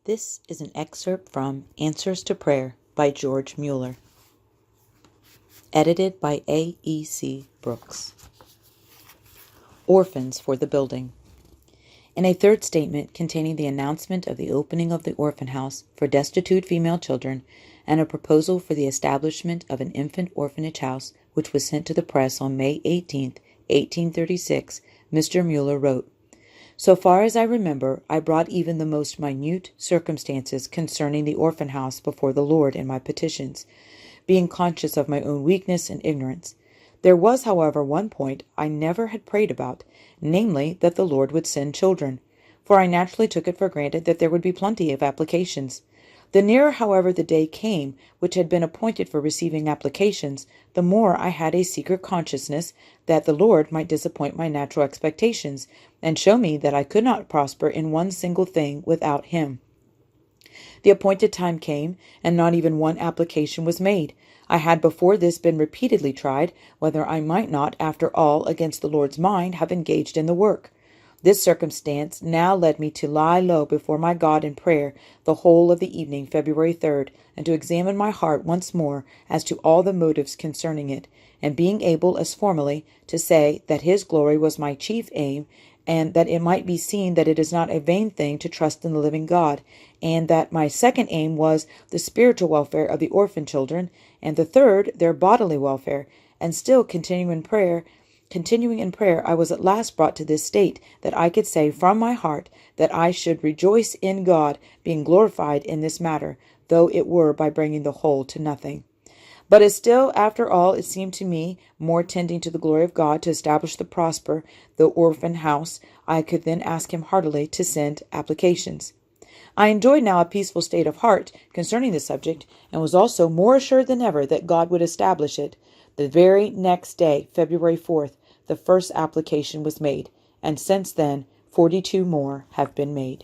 This is an excerpt from Answers to Prayer by George Mueller, edited by A.E.C. Brooks. Orphans for the building. In a third statement containing the announcement of the opening of the orphan house for destitute female children and a proposal for the establishment of an infant orphanage house, which was sent to the press on May 18, 1836, Mr. Mueller wrote, "So far as I remember, I brought even the most minute circumstances concerning the orphan house before the Lord in my petitions, being conscious of my own weakness and ignorance. There was, however, one point I never had prayed about, namely, that the Lord would send children, for I naturally took it for granted that there would be plenty of applications. The nearer, however, the day came which had been appointed for receiving applications, the more I had a secret consciousness that the Lord might disappoint my natural expectations, and show me that I could not prosper in one single thing without him. The appointed time came, and not even one application was made. I had before this been repeatedly tried, whether I might not, after all, against the Lord's mind, have engaged in the work. This circumstance now led me to lie low before my God in prayer the whole of the evening, February 3rd, and to examine my heart once more as to all the motives concerning it, and being able, as formerly, to say that his glory was my chief aim, and that it might be seen that it is not a vain thing to trust in the living God, and that my second aim was the spiritual welfare of the orphan children, and the third their bodily welfare, and still continuing in prayer, I was at last brought to this state, that I could say from my heart that I should rejoice in God, being glorified in this matter, though it were by bringing the whole to nothing. But as still, after all, it seemed to me more tending to the glory of God to establish the orphan house, I could then ask him heartily to send applications. I enjoyed now a peaceful state of heart concerning the subject, and was also more assured than ever that God would establish it. The very next day, February 4th, the first application was made, and since then 42 more have been made.